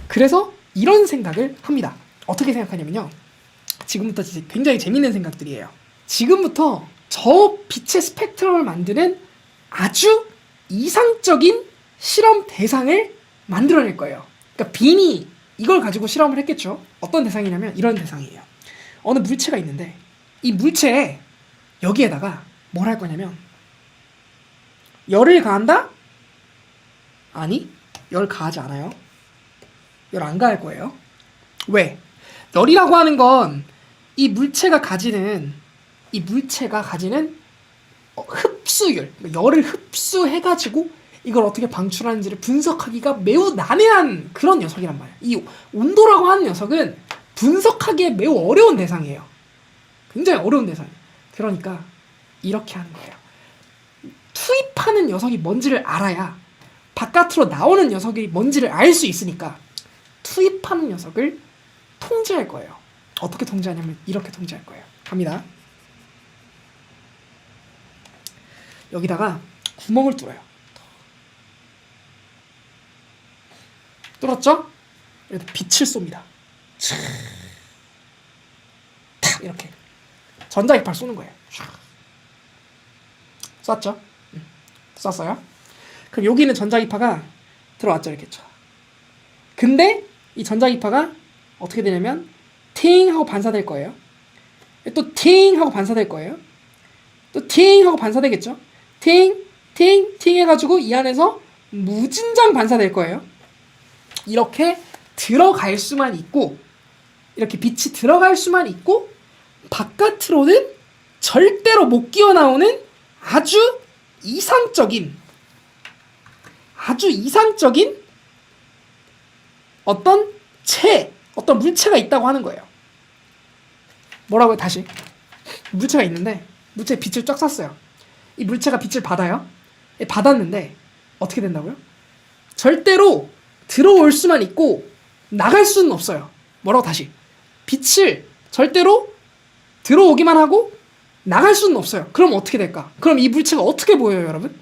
그래서 이런 생각을 합니다. 어떻게 생각하냐면요. 지금부터 굉장히 재밌는 생각들이에요. 지금부터 저 빛의 스펙트럼을 만드는 아주 이상적인 실험 대상을 만들어낼 거예요. 그러니까 빈이 이걸 가지고 실험을 했겠죠. 어떤 대상이냐면 이런 대상이에요. 어느 물체가 있는데 이 물체에 여기에다가 뭘 할 거냐면 열을 가한다? 아니, 열 가하지 않아요. 열 안 가할 거예요. 왜? 열이라고 하는 건 이 물체가 가지는 흡수율, 열을 흡수해가지고 이걸 어떻게 방출하는지를 분석하기가 매우 난해한 그런 녀석이란 말이에요. 이 온도라고 하는 녀석은 분석하기에 매우 어려운 대상이에요. 굉장히 어려운 대상이에요. 그러니까 이렇게 하는 거예요. 투입하는 녀석이 뭔지를 알아야 바깥으로 나오는 녀석이 뭔지를 알 수 있으니까 투입하는 녀석을 통제할 거예요. 어떻게 통제하냐면 이렇게 통제할 거예요. 갑니다. 여기다가 구멍을 뚫어요. 뚫었죠? 여기다 빛을 쏩니다. 탁 이렇게 전자기파를 쏘는 거예요. 쐈죠? 쐈어요? 그럼 여기는 전자기파가 들어왔죠, 이렇게. 근데 이 전자기파가 어떻게 되냐면 팅 하고 반사될 거예요. 또 팅 하고 반사될 거예요. 또 팅 하고 반사되겠죠. 팅 해가지고 이 안에서 무진장 반사될 거예요. 이렇게 들어갈 수만 있고, 이렇게 빛이 들어갈 수만 있고, 바깥으로는 절대로 못 기어나오는 아주 이상적인 어떤 물체가 있다고 하는 거예요. 뭐라고요? 다시. 물체가 있는데 물체에 빛을 쫙 쐈어요. 이 물체가 빛을 받아요. 받았는데 어떻게 된다고요? 절대로 들어올 수만 있고 나갈 수는 없어요. 뭐라고? 다시. 빛을 절대로 들어오기만 하고 나갈 수는 없어요. 그럼 어떻게 될까? 그럼 이 물체가 어떻게 보여요, 여러분?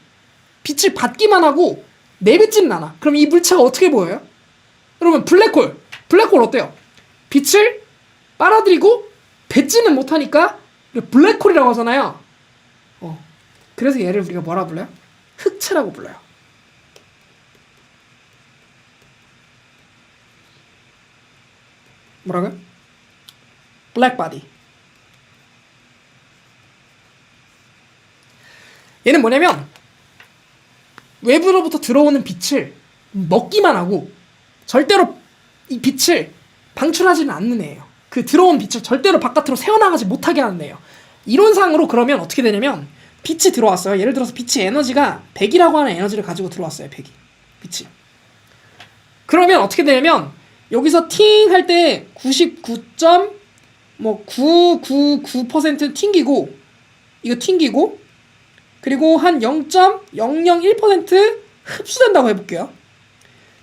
빛을 받기만 하고 내뱉지는 않아. 그럼 이 물체가 어떻게 보여요? 여러분, 블랙홀 어때요? 빛을 빨아들이고 뱉지는 못하니까 블랙홀이라고 하잖아요. 그래서 얘를 우리가 뭐라 불러요? 흑체라고 불러요. 뭐라고요? 블랙바디. 얘는 뭐냐면 외부로부터 들어오는 빛을 먹기만 하고 절대로 이 빛을 방출하지는 않는 애예요. 그 들어온 빛을 절대로 바깥으로 새어나가지 못하게 하는 애예요. 이론상으로 그러면 어떻게 되냐면 빛이 들어왔어요. 예를 들어서 빛이 에너지가 100이라고 하는 에너지를 가지고 들어왔어요. 빛이. 그러면 어떻게 되냐면 여기서 팅 할 때 99.999% 튕기고 이거 튕기고 그리고 한 0.001% 흡수된다고 해볼게요.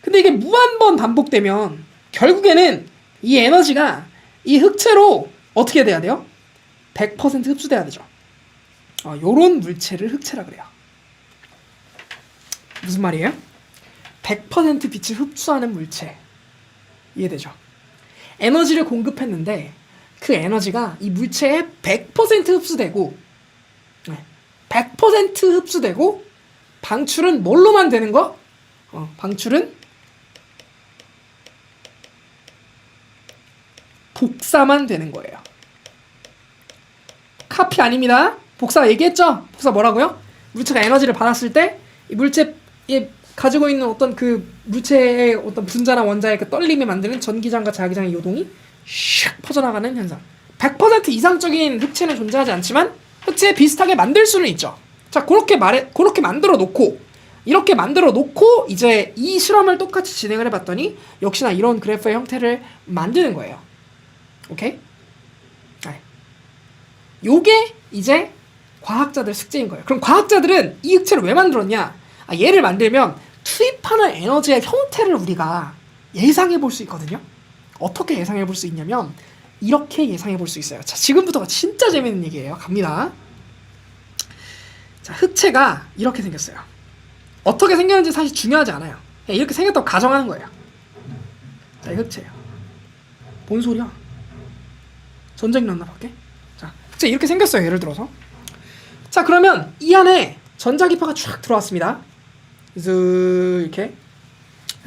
근데 이게 무한번 반복되면 결국에는 이 에너지가 이 흑체로 어떻게 돼야 돼요? 100% 흡수돼야 되죠. 요런 물체를 흑체라 그래요. 무슨 말이에요? 100% 빛을 흡수하는 물체. 이해되죠? 에너지를 공급했는데 그 에너지가 이 물체에 100% 흡수되고 100% 흡수되고 방출은 뭘로만 되는 거? 방출은 복사만 되는 거예요. 카피 아닙니다. 복사 얘기했죠? 복사 뭐라고요? 물체가 에너지를 받았을 때 이 물체에 가지고 있는 어떤 그 물체의 어떤 분자나 원자의 그 떨림이 만드는 전기장과 자기장의 요동이 슉 퍼져나가는 현상. 100% 이상적인 흑체는 존재하지 않지만 흑체에 비슷하게 만들 수는 있죠. 자, 그렇게 만들어 놓고 이렇게 만들어 놓고 이제 이 실험을 똑같이 진행을 해봤더니 역시나 이런 그래프의 형태를 만드는 거예요. 오케이? 요게 이제 과학자들 숙제인 거예요. 그럼 과학자들은 이 흑체를 왜 만들었냐? 얘를 만들면 투입하는 에너지의 형태를 우리가 예상해 볼 수 있거든요. 어떻게 예상해 볼 수 있냐면 이렇게 예상해 볼 수 있어요. 자, 지금부터가 진짜 재밌는 얘기예요. 갑니다. 자, 흑체가 이렇게 생겼어요. 어떻게 생겼는지 사실 중요하지 않아요. 이렇게 생겼다고 가정하는 거예요. 자, 이 흑채예요. 뭔 소리야? 전쟁 났나 밖에? 자, 흑채 이렇게 생겼어요. 예를 들어서. 자, 그러면 이 안에 전자기파가 쫙 들어왔습니다. 이렇게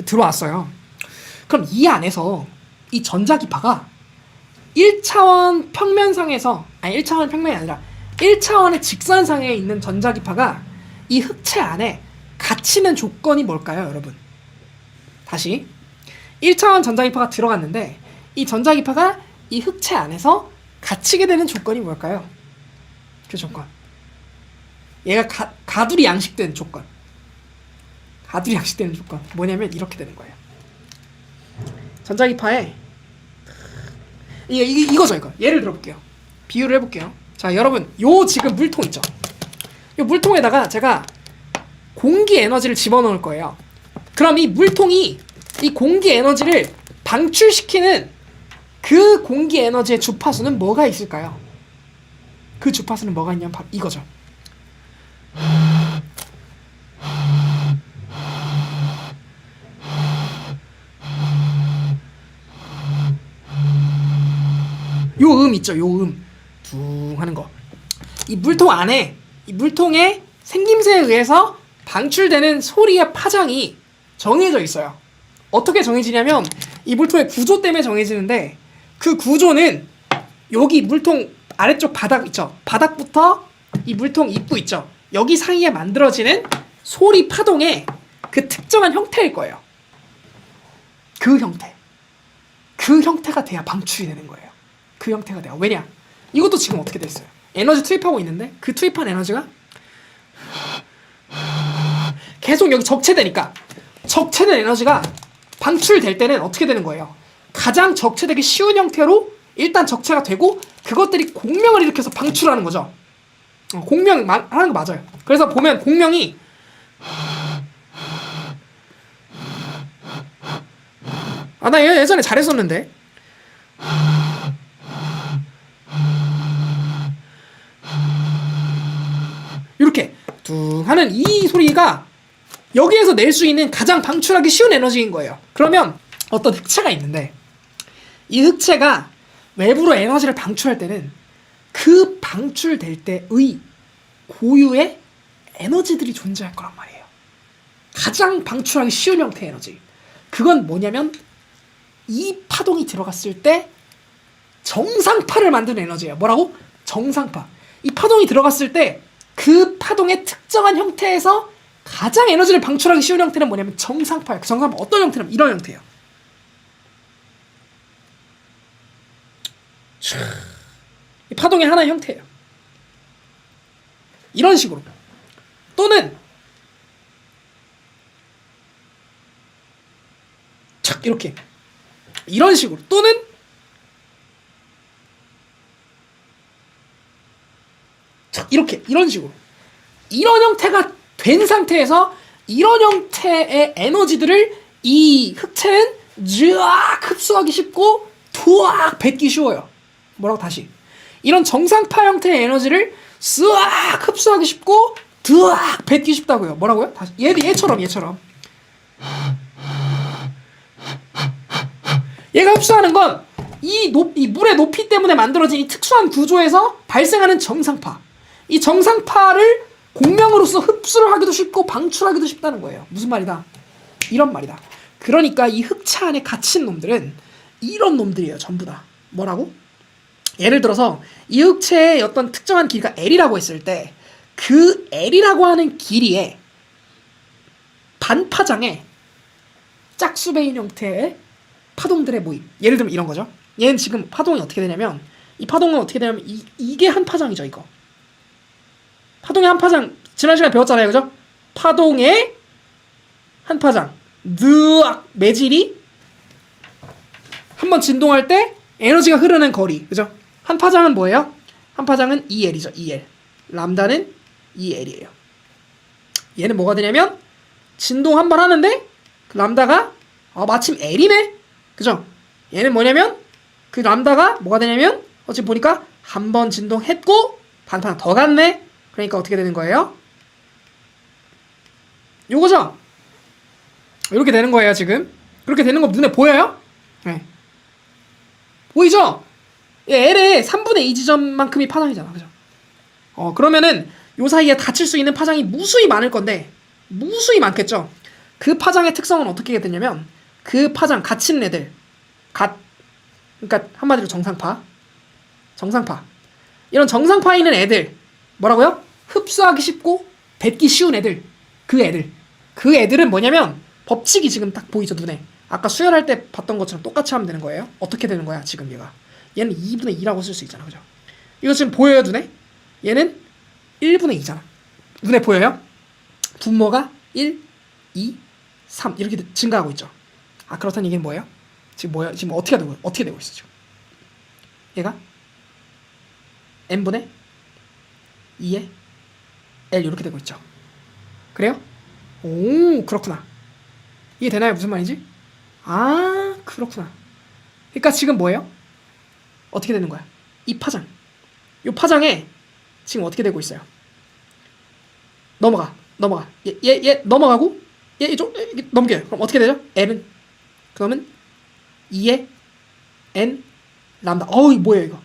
들어왔어요. 그럼 이 안에서 이 전자기파가 1차원 평면상에서, 아니 1차원 평면이 아니라 1차원의 직선상에 있는 전자기파가 이 흑채 안에 갇히는 조건이 뭘까요, 여러분? 다시 1차원 전자기파가 들어갔는데 이 전자기파가 이 흑채 안에서 갇히게 되는 조건이 뭘까요? 그 조건. 얘가 가둘이 양식되는 조건. 가둘이 양식되는 조건. 뭐냐면 이렇게 되는 거예요. 전자기파에 이거죠, 이거. 예를 들어볼게요. 비유를 해볼게요. 자, 여러분, 요 지금 물통 있죠? 요 물통에다가 제가 공기 에너지를 집어넣을 거예요. 그럼 이 물통이 이 공기 에너지를 방출시키는 그 공기 에너지의 주파수는 뭐가 있을까요? 그 주파수는 뭐가 있냐면 바로 이거죠. 요 음 있죠, 요 음. 둥 하는 거. 이 물통 안에, 이 물통의 생김새에 의해서 방출되는 소리의 파장이 정해져 있어요. 어떻게 정해지냐면 이 물통의 구조 때문에 정해지는데, 그 구조는 여기 물통 아래쪽 바닥 있죠? 바닥부터 이 물통 입구 있죠? 여기 사이에 만들어지는 소리 파동의 그 특정한 형태일 거예요. 그 형태. 그 형태가 돼야 방출이 되는 거예요. 그 형태가 돼요. 왜냐? 이것도 지금 어떻게 됐어요? 에너지 투입하고 있는데 그 투입한 에너지가 계속 여기 적체되니까, 적체된 에너지가 방출될 때는 어떻게 되는 거예요? 가장 적체되기 쉬운 형태로 일단 적체가 되고 그것들이 공명을 일으켜서 방출하는 거죠. 공명 하는 거 맞아요. 그래서 보면 공명이 나 예전에 잘했었는데 이렇게 둥 하는 이 소리가 여기에서 낼 수 있는 가장 방출하기 쉬운 에너지인 거예요. 그러면 어떤 흑채가 있는데 이 흑채가 외부로 에너지를 방출할 때는 그 방출될 때의 고유의 에너지들이 존재할 거란 말이에요. 가장 방출하기 쉬운 형태의 에너지. 그건 뭐냐면 이 파동이 들어갔을 때 정상파를 만드는 에너지예요. 뭐라고? 정상파. 이 파동이 들어갔을 때 그 파동의 특정한 형태에서 가장 에너지를 방출하기 쉬운 형태는 뭐냐면 정상파예요. 그 정상파 어떤 형태냐면 이런 형태예요. 이 파동의 하나의 형태예요. 이런 식으로. 또는 착 이렇게 이런 식으로. 또는 착 이렇게 이런 식으로. 이런 형태가 된 상태에서 이런 형태의 에너지들을 이 흑채는 쫙 흡수하기 쉽고 투악 뱉기 쉬워요. 뭐라고? 다시. 이런 정상파 형태의 에너지를 쓱 흡수하기 쉽고 드악 뱉기 쉽다고요. 뭐라고요? 다시. 얘처럼. 얘가 흡수하는 건 이 물의 높이 때문에 만들어진 이 특수한 구조에서 발생하는 정상파. 이 정상파를 공명으로서 흡수를 하기도 쉽고 방출하기도 쉽다는 거예요. 무슨 말이다? 이런 말이다. 그러니까 이 흑채 안에 갇힌 놈들은 이런 놈들이에요. 전부 다. 뭐라고? 예를 들어서 이 흑채의 어떤 특정한 길이가 L이라고 했을 때 그 L이라고 하는 길이의 반파장에 짝수배인 형태의 파동들의 모임. 예를 들면 이런 거죠. 얘는 지금 파동이 어떻게 되냐면 이 파동은 어떻게 되냐면 이게 한 파장이죠. 이거. 파동의 한 파장. 지난 시간에 배웠잖아요. 그죠? 파동의 한 파장. 느악 매질이 한번 진동할 때 에너지가 흐르는 거리. 그죠? 한 파장은 뭐예요? 한 파장은 2L이죠. 2L. 람다는 2L이에요. 얘는 뭐가 되냐면 진동 한 번 하는데 그 람다가 마침 L이네. 그죠? 얘는 뭐냐면 그 람다가 뭐가 되냐면 지금 보니까 한 번 진동했고 반판 더 갔네. 그러니까 어떻게 되는 거예요? 요거죠? 이렇게 되는 거예요. 지금 그렇게 되는 거 눈에 보여요? 네. 보이죠? L의 3분의 2 지점만큼이 파장이잖아. 그죠? 그러면은 요 사이에 닫힐 수 있는 파장이 무수히 많을 건데, 무수히 많겠죠? 그 파장의 특성은 어떻게 되냐면, 그 파장, 갇힌 애들, 그러니까 한마디로 정상파. 이런 정상파에 있는 애들, 뭐라고요? 흡수하기 쉽고, 뱉기 쉬운 애들. 그 애들은 뭐냐면, 법칙이 지금 딱 보이죠, 눈에. 아까 수열할 때 봤던 것처럼 똑같이 하면 되는 거예요. 어떻게 되는 거야, 지금 얘가. 얘는 2분의 2라고 쓸 수 있잖아, 그죠? 이거 지금 보여요, 눈에? 얘는 1분의 2잖아. 눈에 보여요? 분모가 1, 2, 3 이렇게 증가하고 있죠. 그렇다는 얘기는 뭐예요? 지금 뭐야? 지금 어떻게 되고 있어 지금? 얘가 n분의 2의 l 이렇게 되고 있죠. 그래요? 오, 그렇구나. 이해 되나요? 무슨 말인지? 그렇구나. 그러니까 지금 뭐예요? 어떻게 되는 거야? 이 파장에 지금 어떻게 되고 있어요? 넘어가. 얘 넘어가고 얘 좀 넘겨요. 그럼 어떻게 되죠? L은 그러면 2의 n 람다. 뭐예요 이거?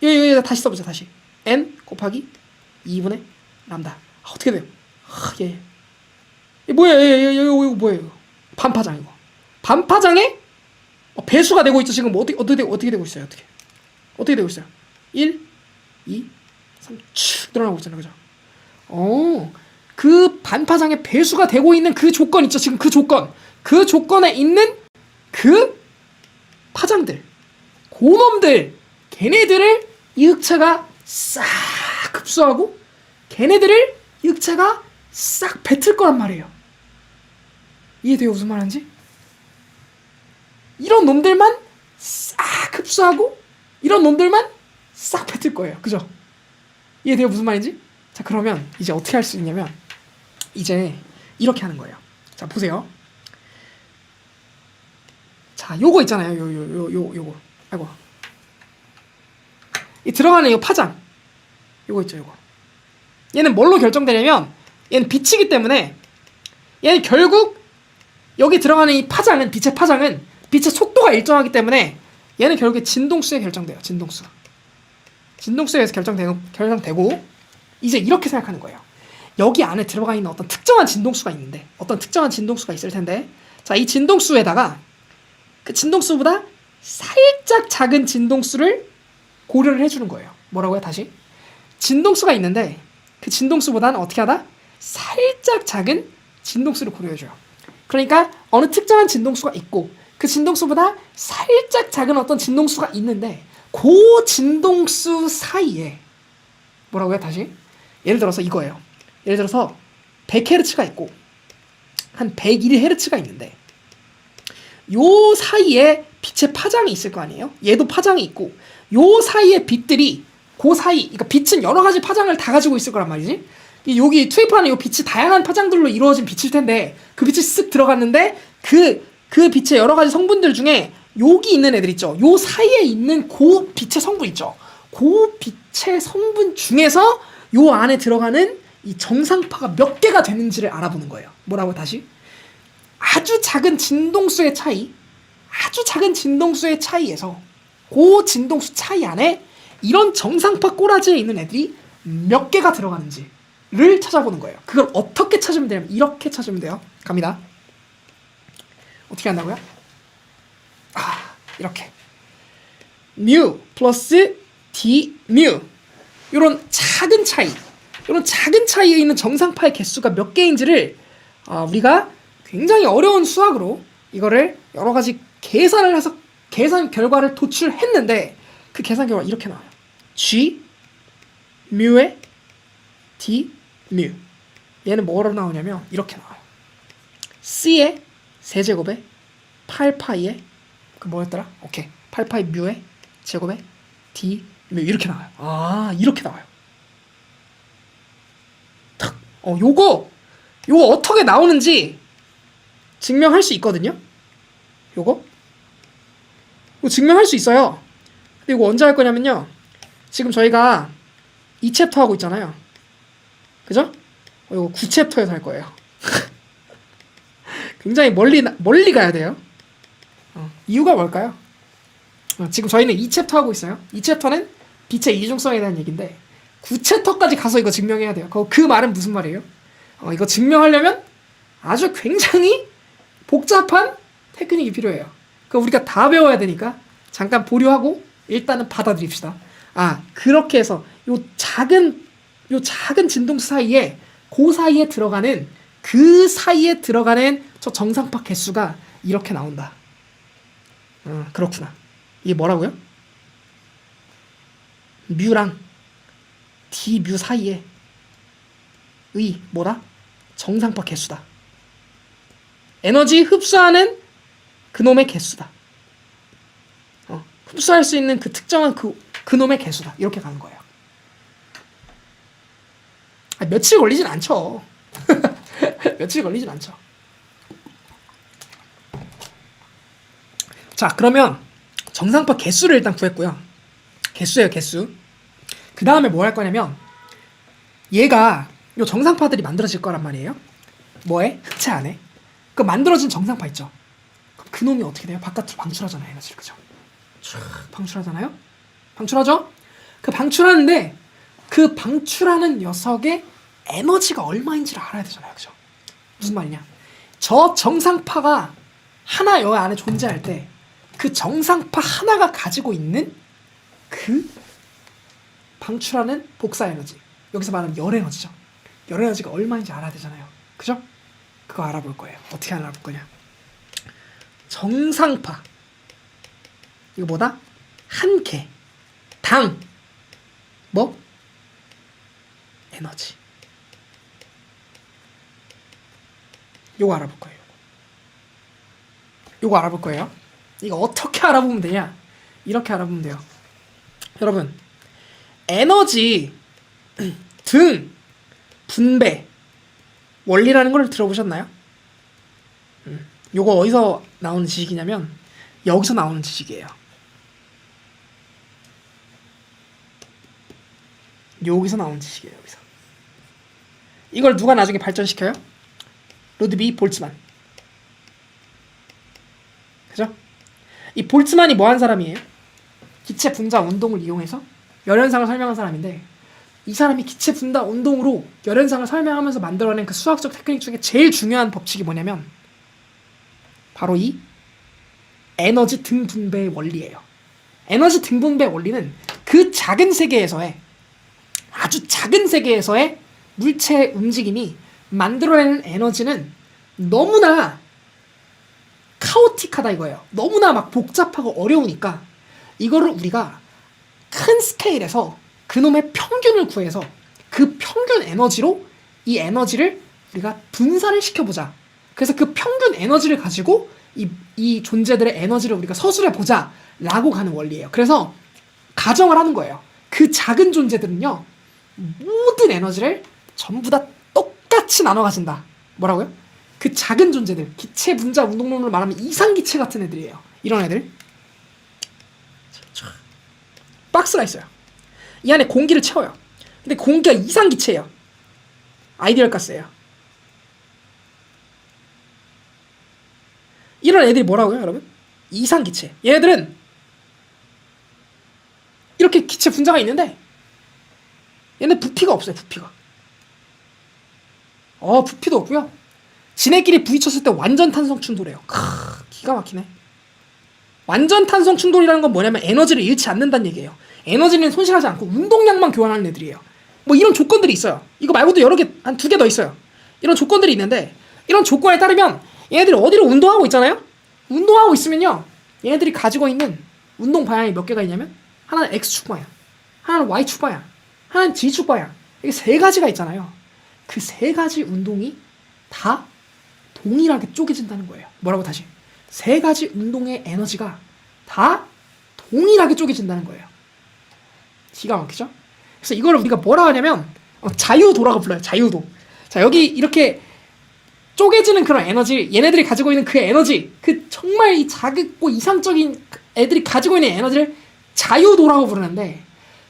얘 다시 써보자. 다시 n 곱하기 2분의 람다. 어떻게 돼요? 얘 뭐야? 이거 뭐예요? 이거 반파장 이거. 반파장에 배수가 되고 있죠. 지금 어떻게 되고 있어요? 어떻게 되고 있어요? 1, 2, 3 쭉 늘어나고 있잖아요. 그죠? 그 반파장에 배수가 되고 있는 그 조건 있죠. 지금 그 조건에 있는 그 파장들, 고놈들, 걔네들을 이 흑체가 싹 흡수하고 걔네들을 이 흑체가 싹 뱉을 거란 말이에요. 이해돼요? 무슨 말인지? 이런 놈들만 싹 흡수하고 이런 놈들만 싹 뱉을 거예요. 그죠? 이해돼요? 무슨 말인지? 자, 그러면 이제 어떻게 할 수 있냐면 이제 이렇게 하는 거예요. 자, 보세요. 자, 요거 있잖아요. 요거. 아이고. 이 들어가는 이 파장. 요거 있죠, 요거. 얘는 뭘로 결정되냐면 얘는 빛이기 때문에 얘는 결국 여기 들어가는 이 파장은 빛의 속도가 일정하기 때문에 얘는 결국에 진동수에 결정돼요. 진동수에 의해서 결정되고 이제 이렇게 생각하는 거예요. 여기 안에 들어가 있는 어떤 특정한 진동수가 있을 텐데 자, 이 진동수에다가 그 진동수보다 살짝 작은 진동수를 고려를 해주는 거예요. 뭐라고요? 다시 진동수가 있는데 그 진동수보다는 어떻게 하다? 살짝 작은 진동수를 고려해줘요. 그러니까 어느 특정한 진동수가 있고 그 진동수보다 살짝 작은 어떤 진동수가 있는데 그 진동수 사이에 뭐라고요? 다시 예를 들어서 이거예요. 예를 들어서 100Hz가 있고 한 101Hz가 있는데 요 사이에 빛의 파장이 있을 거 아니에요? 얘도 파장이 있고 요 사이의 빛들이 그러니까 빛은 여러 가지 파장을 다 가지고 있을 거란 말이지. 여기 투입하는 요 빛이 다양한 파장들로 이루어진 빛일 텐데 그 빛이 쓱 들어갔는데 그 빛의 여러 가지 성분들 중에 여기 있는 애들 있죠. 요 사이에 있는 그 빛의 성분 있죠. 그 빛의 성분 중에서 요 안에 들어가는 이 정상파가 몇 개가 되는지를 알아보는 거예요. 뭐라고 다시? 아주 작은 진동수의 차이에서 그 진동수 차이 안에 이런 정상파 꼬라지에 있는 애들이 몇 개가 들어가는지를 찾아보는 거예요. 그걸 어떻게 찾으면 되냐면 이렇게 찾으면 돼요. 갑니다. 어떻게 한다고요? 이렇게 mu 플러스 d mu 이런 작은 차이에 있는 정상파의 개수가 몇 개인지를 우리가 굉장히 어려운 수학으로 이거를 여러 가지 계산을 해서 계산 결과를 도출했는데 그 계산 결과 이렇게 나와요. G mu에 D mu 얘는 뭐로 나오냐면 이렇게 나와요. C의 세제곱에 8파이에 그 뭐였더라? 오케이 8파이 mu의 제곱에 D mu 이렇게 나와요. 이렇게 나와요. 탁. 요거 어떻게 나오는지 증명할 수 있거든요. 요거 증명할 수 있어요. 근데 이거 언제 할 거냐면요. 지금 저희가 2챕터 하고 있잖아요. 그죠? 이거 9챕터에서 할 거예요. 굉장히 멀리 가야 돼요. 이유가 뭘까요? 지금 저희는 2챕터 하고 있어요. 2챕터는 빛의 이중성에 대한 얘기인데 9챕터까지 가서 이거 증명해야 돼요. 그 말은 무슨 말이에요? 이거 증명하려면 아주 굉장히 복잡한 테크닉이 필요해요. 그거 우리가 다 배워야 되니까 잠깐 보류하고 일단은 받아들입시다. 그렇게 해서 요 작은 진동수 사이에 그 사이에 들어가는 저 정상파 개수가 이렇게 나온다. 그렇구나. 이게 뭐라고요? 뮤랑 d 뮤 사이에 뭐다? 정상파 개수다. 에너지 흡수하는 그놈의 개수다. 흡수할 수 있는 그 특정한 그놈의 개수다. 이렇게 가는 거예요. 며칠 걸리진 않죠. 며칠 걸리진 않죠. 자, 그러면 정상파 개수를 일단 구했고요. 개수예요, 개수. 그 다음에 뭐 할 거냐면 얘가 요 정상파들이 만들어질 거란 말이에요. 뭐에? 흑체 안에. 그 만들어진 정상파 있죠. 그럼 그놈이 어떻게 돼요? 바깥으로 방출하잖아요, 에너지를. 그죠? 쫙 방출하잖아요? 방출하죠? 그 방출하는데 그 방출하는 녀석의 에너지가 얼마인지를 알아야 되잖아요. 그죠? 무슨 말이냐? 저 정상파가 하나 여 안에 존재할 때 그 정상파 하나가 가지고 있는 그 방출하는 복사 에너지, 여기서 말하는 열 에너지죠. 열 에너지가 얼마인지 알아야 되잖아요. 그죠? 그거 알아볼 거예요. 어떻게 알아볼 거냐? 정상파 이거 뭐다? 한 개 당 뭐? 에너지. 요거 알아볼 거예요. 요거 알아볼 거예요. 이거 어떻게 알아보면 되냐? 이렇게 알아보면 돼요. 여러분, 에너지 등 분배 원리라는 걸 들어보셨나요? 요거 어디서 나오는 지식이냐면 여기서 나오는 지식이에요. 여기서 나오는 지식이에요. 여기서. 이걸 누가 나중에 발전시켜요? 루드비 볼츠만. 그죠? 이 볼츠만이 뭐 한 사람이에요? 기체 분자 운동을 이용해서 열현상을 설명한 사람인데, 이 사람이 기체 분자 운동으로 열현상을 설명하면서 만들어낸 그 수학적 테크닉 중에 제일 중요한 법칙이 뭐냐면 바로 이 에너지 등분배의 원리예요. 에너지 등분배 원리는 그 작은 세계에서의, 아주 작은 세계에서의 물체의 움직임이 만들어내는 에너지는 너무나 카오틱하다 이거예요. 너무나 막 복잡하고 어려우니까 이거를 우리가 큰 스케일에서 그놈의 평균을 구해서 그 평균 에너지로 이 에너지를 우리가 분산을 시켜보자. 그래서 그 평균 에너지를 가지고 이 존재들의 에너지를 우리가 서술해보자 라고 가는 원리예요. 그래서 가정을 하는 거예요. 그 작은 존재들은요, 모든 에너지를 전부 다 똑같이 나눠 가진다. 뭐라고요? 그 작은 존재들, 기체 분자 운동론으로 말하면 이상기체 같은 애들이에요. 이런 애들. 박스가 있어요. 이 안에 공기를 채워요. 근데 공기가 이상기체예요. 아이디얼 가스예요. 이런 애들이 뭐라고요, 여러분? 이상기체. 얘네들은 이렇게 기체 분자가 있는데 얘네 부피가 없어요. 부피가. 부피도 없고요. 지네끼리 부딪혔을 때 완전 탄성 충돌해요. 기가 막히네. 완전 탄성 충돌이라는 건 뭐냐면 에너지를 잃지 않는다는 얘기예요. 에너지는 손실하지 않고 운동량만 교환하는 애들이에요. 뭐 이런 조건들이 있어요. 이거 말고도 여러 개, 한 2개 더 있어요. 이런 조건들이 있는데, 이런 조건에 따르면 얘네들이 어디로 운동하고 있잖아요? 운동하고 있으면요, 얘네들이 가지고 있는 운동 방향이 몇 개가 있냐면, 하나는 X축 방향, 하나는 Y축 방향, 하나는 G축 방향. 이게 3가지가 있잖아요. 그 3가지 운동이 다 동일하게 쪼개진다는 거예요. 뭐라고 다시? 3가지 운동의 에너지가 다 동일하게 쪼개진다는 거예요. 기가 막히죠? 그래서 이걸 우리가 뭐라 하냐면 자유도라고 불러요. 자유도. 자, 여기 이렇게 쪼개지는 그런 에너지, 얘네들이 가지고 있는 그 에너지, 그 정말 이 작고 이상적인 애들이 가지고 있는 에너지를 자유도라고 부르는데,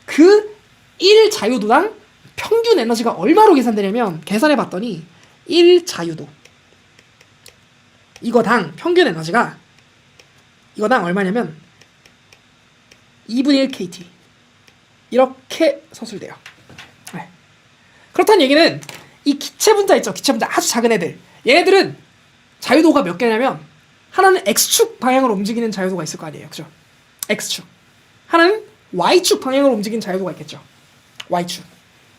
그 1자유도당 평균 에너지가 얼마로 계산되냐면, 계산해 봤더니 1자유도 이거당 평균 에너지가 이거당 얼마냐면 2분의 1 KT 이렇게 서술돼요. 네. 그렇다는 얘기는 이 기체 분자 있죠. 기체 분자 아주 작은 애들. 얘네들은 자유도가 몇 개냐면 하나는 X축 방향으로 움직이는 자유도가 있을 거 아니에요. 그죠? X축. 하나는 Y축 방향으로 움직이는 자유도가 있겠죠. Y축.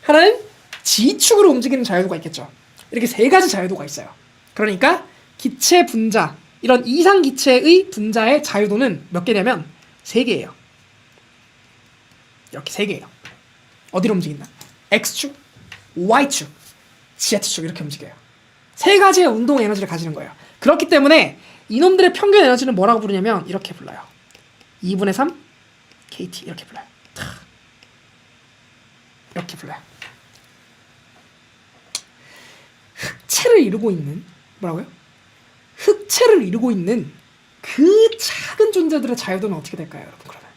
하나는 G축으로 움직이는 자유도가 있겠죠. 이렇게 세 가지 자유도가 있어요. 그러니까 기체 분자, 이런 이상 기체의 분자의 자유도는 몇 개냐면 3개예요. 이렇게 3개예요. 어디로 움직인다? X축, Y축, Z축 이렇게 움직여요. 3가지의 운동 에너지를 가지는 거예요. 그렇기 때문에 이놈들의 평균 에너지는 뭐라고 부르냐면 이렇게 불러요. 2분의 3 KT 이렇게 불러요. 이렇게 불러요. 흑체를 이루고 있는 뭐라고요? 흑체를 이루고 있는 그 작은 존재들의 자유도는 어떻게 될까요, 여러분? 그러면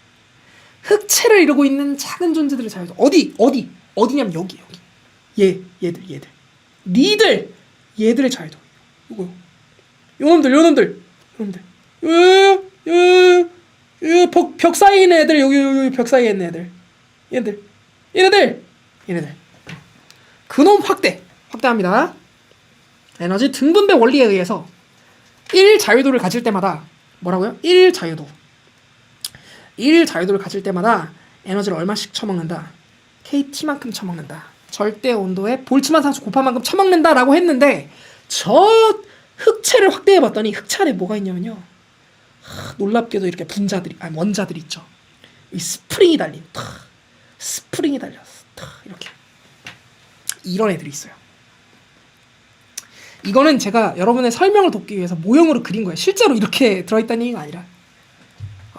흑체를 이루고 있는 작은 존재들의 자유도 어디냐면 여기 얘들 얘들의 자유도 이거 요놈들 벽 사이에 있는 애들 여기 벽 사이에 있는 애들 얘네들 그놈 확대합니다. 에너지 등분배 원리에 의해서 1 자유도를 가질 때마다 뭐라고요? 1 자유도를 가질 때마다 에너지를 얼마씩 처먹는다? KT만큼 처먹는다. 절대 온도에 볼츠만 상수 곱한 만큼 처먹는다라고 했는데 저 흑체를 확대해봤더니 흑체 안에 뭐가 있냐면요. 놀랍게도 이렇게 원자들이 있죠. 이 스프링이 달렸어. 이렇게 이런 애들이 있어요. 이거는 제가 여러분의 설명을 돕기 위해서 모형으로 그린 거예요. 실제로 이렇게 들어있다는 얘기가 아니라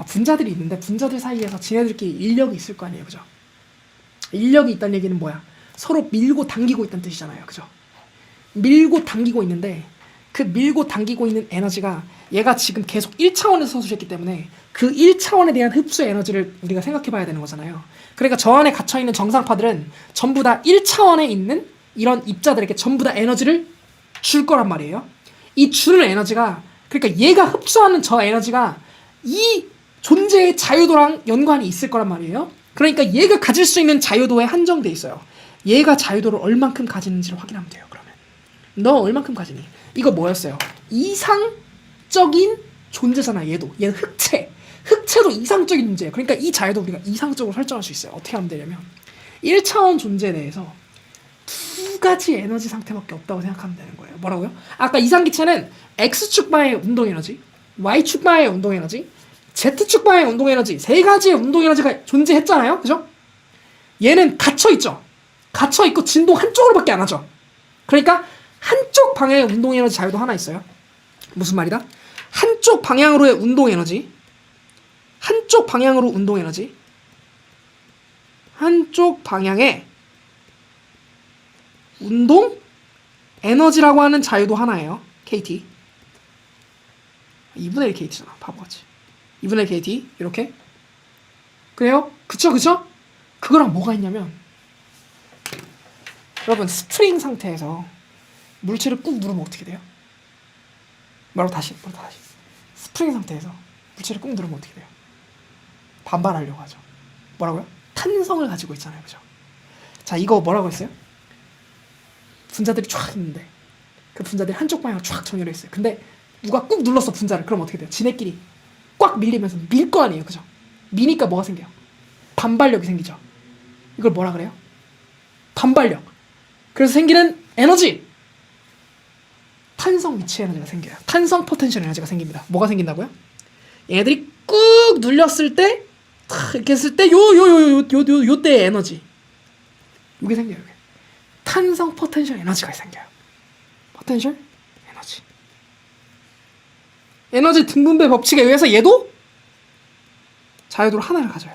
분자들이 있는데 분자들 사이에서 지네들끼리 인력이 있을 거 아니에요. 그죠? 인력이 있다는 얘기는 뭐야? 서로 밀고 당기고 있다는 뜻이잖아요. 그죠? 밀고 당기고 있는데 그 밀고 당기고 있는 에너지가 얘가 지금 계속 1차원에서 서술했기 때문에 그 1차원에 대한 흡수 에너지를 우리가 생각해 봐야 되는 거잖아요. 그러니까 저 안에 갇혀있는 정상파들은 전부 다 1차원에 있는 이런 입자들에게 전부 다 에너지를 줄 거란 말이에요. 이 주는 에너지가 그러니까 얘가 흡수하는 저 에너지가 이 존재의 자유도랑 연관이 있을 거란 말이에요. 그러니까 얘가 가질 수 있는 자유도에 한정돼 있어요. 얘가 자유도를 얼만큼 가지는지를 확인하면 돼요. 그러면 너 얼만큼 가지니? 이거 뭐였어요? 이상적인 존재잖아. 얘는 흑체도 이상적인 존재예요. 그러니까 이 자유도 우리가 이상적으로 설정할 수 있어요. 어떻게 하면 되냐면 1차원 존재에 대해서 2가지 에너지 상태밖에 없다고 생각하면 되는 거예요. 뭐라고요? 아까 이상기체는 X축 방향의 운동 에너지, Y축 방향의 운동 에너지, Z축 방향의 운동 에너지 3가지의 운동 에너지가 존재했잖아요. 그죠? 얘는 갇혀있죠. 갇혀있고 진동 한쪽으로밖에 안 하죠. 그러니까 한쪽 방향의 운동 에너지 자유도 하나 있어요. 무슨 말이다? 한쪽 방향으로의 운동 에너지, 한쪽 방향의 운동 에너지라고 하는 자유도 하나예요. KT 2분의 1 KT잖아. 바보같이 2분의 1 KT 이렇게 그래요? 그쵸? 그거랑 뭐가 있냐면 여러분 스프링 상태에서 물체를 꾹 누르면 어떻게 돼요? 말로 다시 스프링 상태에서 물체를 꾹 누르면 어떻게 돼요? 반발하려고 하죠. 뭐라고요? 탄성을 가지고 있잖아요. 그죠? 자, 이거 뭐라고 했어요? 분자들이 쫙 있는데 그 분자들이 한쪽 방향으로 쫙 정렬해 있어요. 근데 누가 꾹 눌렀어 분자를. 그럼 어떻게 돼요? 지네끼리 꽉 밀리면서 밀 거 아니에요. 그죠? 미니까 뭐가 생겨요? 반발력이 생기죠. 이걸 뭐라 그래요? 반발력. 그래서 생기는 에너지, 탄성 위치 에너지가 생겨요. 탄성 포텐셜 에너지가 생깁니다. 뭐가 생긴다고요? 얘네들이 꾹 눌렸을 때 이렇게 했을 때 요때의 에너지 이게 생겨요. 이게. 탄성 포텐셜 에너지가 생겨요. 포텐셜 에너지 등분배 법칙에 의해서 얘도 자유도를 하나를 가져요.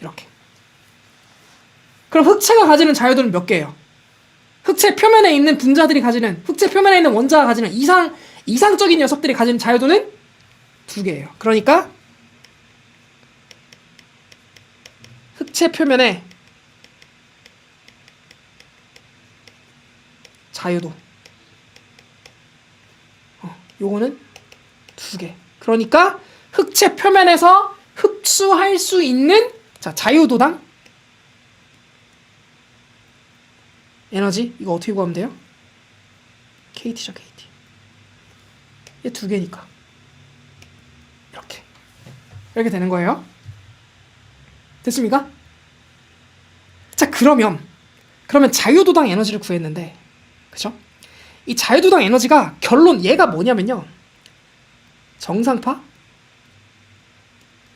이렇게. 그럼 흑체가 가지는 자유도는 몇 개예요? 흑체 표면에 있는 분자들이 가지는, 흑체 표면에 있는 원자가 가지는 이상적인 녀석들이 가지는 자유도는 2개예요. 그러니까 흑체 표면에 자유도 요거는 2개. 그러니까 흑체 표면에서 흡수할 수 있는 자 자유도당 에너지 이거 어떻게 구하면 돼요? KT죠 KT. 얘 두 개니까 이렇게 되는 거예요. 됐습니까? 자 그러면 자유도당 에너지를 구했는데 그쵸? 이 자유도당 에너지가 결론 얘가 뭐냐면요 정상파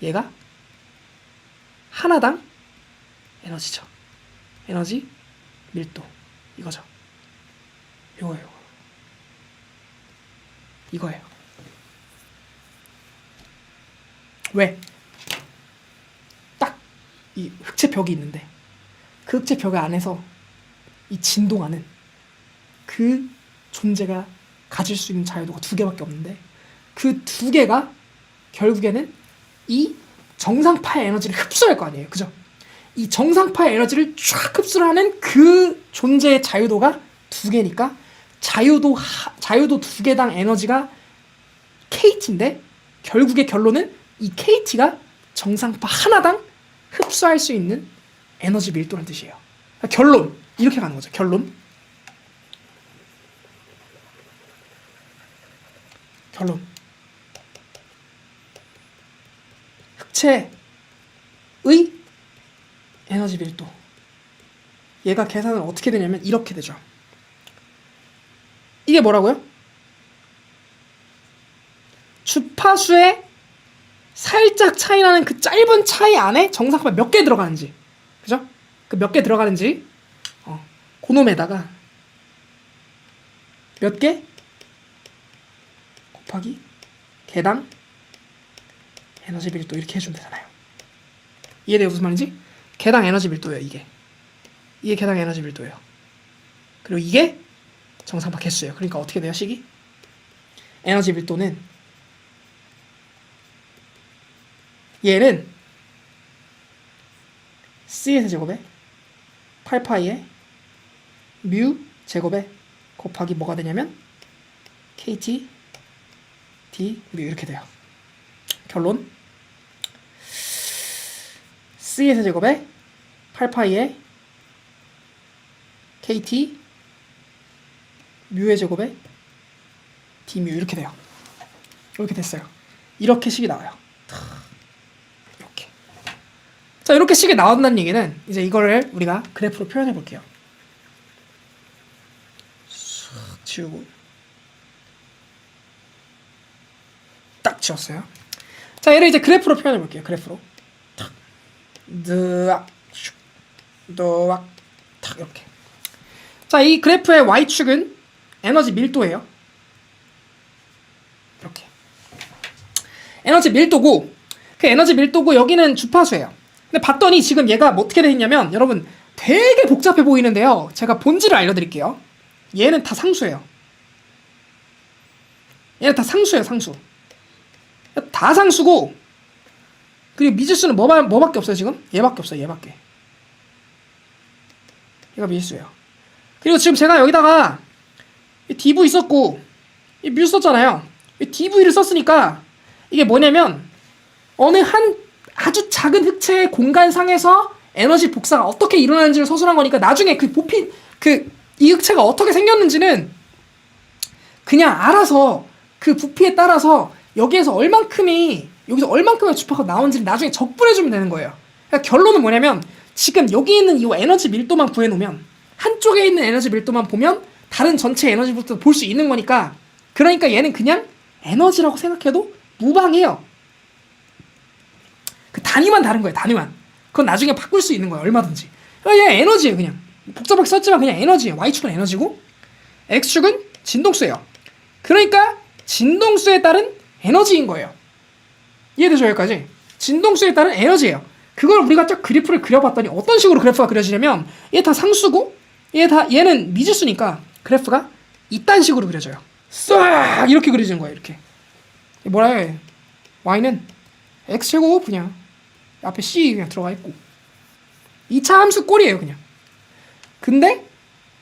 얘가 하나당 에너지죠. 에너지 밀도 이거죠. 이거예요. 왜? 딱 이 흑체 벽이 있는데 그 흑체 벽 안에서 이 진동하는 그 존재가 가질 수 있는 자유도가 두 개밖에 없는데 그 두 개가 결국에는 이 정상파의 에너지를 흡수할 거 아니에요. 그죠? 이 정상파의 에너지를 쫙 흡수를 하는 그 존재의 자유도가 두 개니까 자유도 두 개당 에너지가 KT인데 결국의 결론은 이 KT가 정상파 하나당 흡수할 수 있는 에너지 밀도라는 뜻이에요. 그러니까 결론 이렇게 가는 거죠. 결론 흑체의 에너지 밀도 얘가 계산은 어떻게 되냐면 이렇게 되죠. 이게 뭐라고요? 주파수의 살짝 차이나는 그 짧은 차이 안에 정상파 몇 개 들어가는지 그죠? 그 몇 개 들어가는지 그놈에다가 몇 개 곱하기 개당 에너지 밀도 이렇게 해주면 되잖아요. 이해돼요? 무슨 말인지? 개당 에너지 밀도예요. 이게 개당 에너지 밀도예요. 그리고 이게 정상파 개수예요. 그러니까 어떻게 돼요? 식이? 에너지 밀도는 얘는 C의 세제곱에 8파이에 뮤 제곱에 곱하기 뭐가 되냐면 KT D 뮤 이렇게 돼요. 결론 C의 세제곱에 8파이에 KT 뮤의 제곱에 D 뮤 이렇게 돼요. 이렇게 됐어요. 이렇게 식이 나와요. 이렇게. 자, 이렇게 식이 나온다는 얘기는 이제 이거를 우리가 그래프로 표현해 볼게요. 싹 지우고 딱 지웠어요. 자, 얘를 이제 그래프로 표현해 볼게요. 그래프로. 탁. 드악 슉. 드악 탁 이렇게. 자, 이 그래프의 y축은 에너지 밀도예요. 이렇게. 에너지 밀도고 그 에너지 밀도고 여기는 주파수예요. 근데 봤더니 지금 얘가 뭐 어떻게 돼 있냐면 여러분 되게 복잡해 보이는데요. 제가 본질을 알려드릴게요. 얘는 다 상수예요. 얘는 다 상수예요. 상수. 다 상수고 그리고 미지수는 뭐밖에 없어요 지금? 얘밖에 없어요. 얘밖에. 얘가 미지수예요. 그리고 지금 제가 여기다가 이 DV 썼고 이 뮤 썼잖아요. 이 DV를 썼으니까 이게 뭐냐면 어느 한 아주 작은 흑체의 공간상에서 에너지 복사가 어떻게 일어나는지를 서술한 거니까 나중에 그 보핀 이 흑체가 어떻게 생겼는지는 그냥 알아서 그 부피에 따라서 여기서 얼만큼의 주파가 나오는지를 나중에 적분해주면 되는 거예요. 그러니까 결론은 뭐냐면 지금 여기 있는 이 에너지 밀도만 구해놓으면 한쪽에 있는 에너지 밀도만 보면 다른 전체 에너지 밀도도 볼 수 있는 거니까 그러니까 얘는 그냥 에너지라고 생각해도 무방해요. 그 단위만 다른 거예요. 단위만. 그건 나중에 바꿀 수 있는 거예요. 얼마든지. 그냥 에너지예요. 그냥. 복잡하게 썼지만 그냥 에너지예요. Y축은 에너지고 X축은 진동수예요. 그러니까 진동수에 따른 에너지인 거예요. 이해되죠? 여기까지? 진동수에 따른 에너지예요. 그걸 우리가 쫙 그래프를 그려봤더니 어떤 식으로 그래프가 그려지냐면 얘 다 상수고 얘는 미지수니까 그래프가 이딴 식으로 그려져요. 싹 이렇게 그려지는 거예요. 이렇게. 뭐라 해? Y는 X제곱 그냥 앞에 C 그냥 들어가 있고 2차 함수 꼴이에요. 그냥. 근데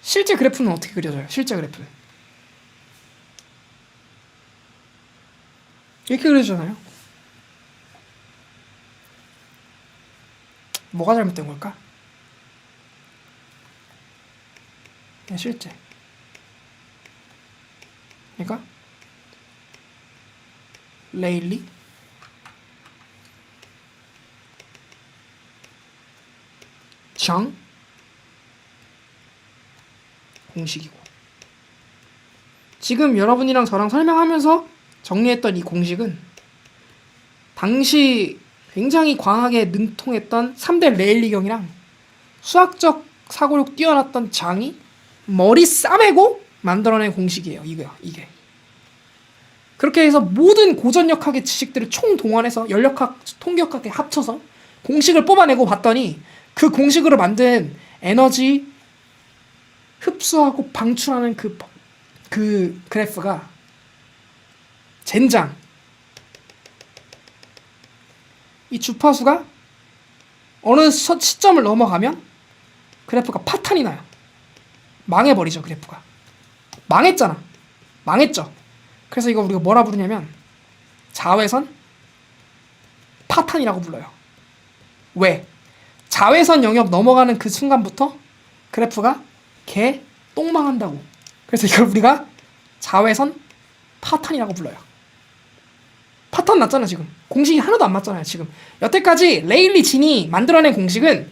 실제 그래프는 어떻게 그려져요? 실제 그래프는 이렇게 그려지잖아요. 뭐가 잘못된 걸까? 실제. 그러니까 레일리 정 공식이고, 지금 여러분이랑 저랑 설명하면서 정리했던 이 공식은 당시 굉장히 광학에 능통했던 3대 레일리경이랑 수학적 사고력 뛰어났던 장이 머리 싸매고 만들어낸 공식이에요. 이게. 그렇게 해서 모든 고전역학의 지식들을 총동원해서 연력학, 통계역학에 합쳐서 공식을 뽑아내고 봤더니 그 공식으로 만든 에너지 흡수하고 방출하는 그 그래프가 젠장. 이 주파수가 어느 시점을 넘어가면 그래프가 파탄이 나요. 망해버리죠, 그래프가. 망했잖아. 망했죠. 그래서 이거 우리가 뭐라 부르냐면 자외선 파탄이라고 불러요. 왜? 자외선 영역 넘어가는 그 순간부터 그래프가 개 똥망한다고. 그래서 이걸 우리가 자외선 파탄이라고 불러요. 파탄 났잖아 지금. 공식이 하나도 안 맞잖아요 지금. 여태까지 레일리 진이 만들어낸 공식은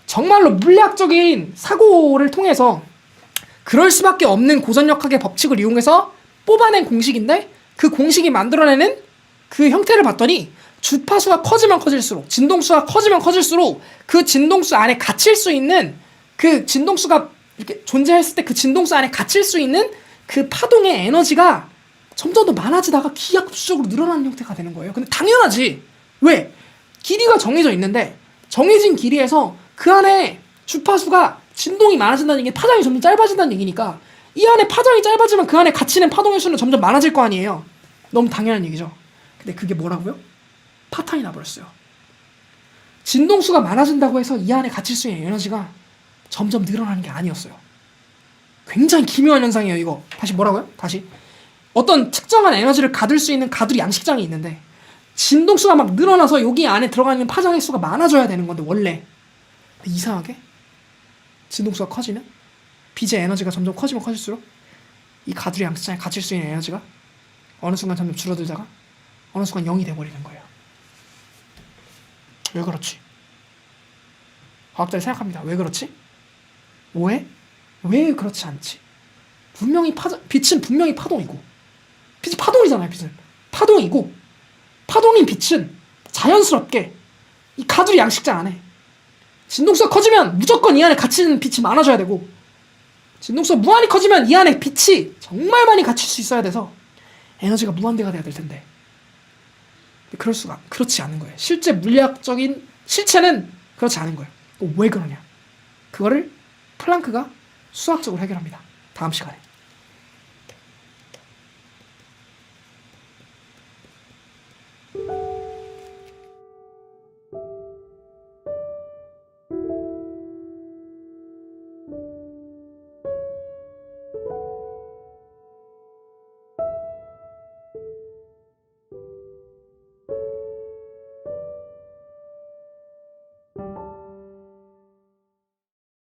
정말로 물리학적인 사고를 통해서 그럴 수밖에 없는 고전역학의 법칙을 이용해서 뽑아낸 공식인데, 그 공식이 만들어내는 그 형태를 봤더니 주파수가 커지면 커질수록, 진동수가 커지면 커질수록 그 진동수 안에 갇힐 수 있는, 그 진동수가 이렇게 존재했을 때 그 진동수 안에 갇힐 수 있는 그 파동의 에너지가 점점 더 많아지다가 기하급수적으로 늘어나는 형태가 되는 거예요. 근데 당연하지. 왜? 길이가 정해져 있는데 정해진 길이에서 그 안에 주파수가 진동이 많아진다는 얘기는 파장이 점점 짧아진다는 얘기니까, 이 안에 파장이 짧아지면 그 안에 갇히는 파동의 수는 점점 많아질 거 아니에요. 너무 당연한 얘기죠. 근데 그게 뭐라고요? 파탄이 나버렸어요. 진동수가 많아진다고 해서 이 안에 갇힐 수 있는 에너지가 점점 늘어나는 게 아니었어요. 굉장히 기묘한 현상이에요, 이거. 다시 뭐라고요? 다시. 어떤 특정한 에너지를 가둘 수 있는 가두리 양식장이 있는데 진동수가 막 늘어나서 여기 안에 들어가 있는 파장의 수가 많아져야 되는 건데, 원래. 이상하게 진동수가 커지면 빛의 에너지가 점점 커지면 커질수록 이 가두리 양식장에 갇힐 수 있는 에너지가 어느 순간 점점 줄어들다가 어느 순간 0이 돼버리는 거예요. 왜 그렇지? 과학자들이 생각합니다. 왜 그렇지? 왜 그렇지 않지? 분명히 빛은 분명히 파동이고, 빛이 파동이잖아요. 빛은 파동이고, 파동인 빛은 자연스럽게 이 가두리 양식장 안에 진동수가 커지면 무조건 이 안에 갇히는 빛이 많아져야 되고, 진동수가 무한히 커지면 이 안에 빛이 정말 많이 갇힐 수 있어야 돼서 에너지가 무한대가 돼야 될 텐데, 그렇지 않은 거예요. 실제 물리학적인 실체는 그렇지 않은 거예요. 왜 그러냐? 그거를 플랑크가 수학적으로 해결합니다. 다음 시간에.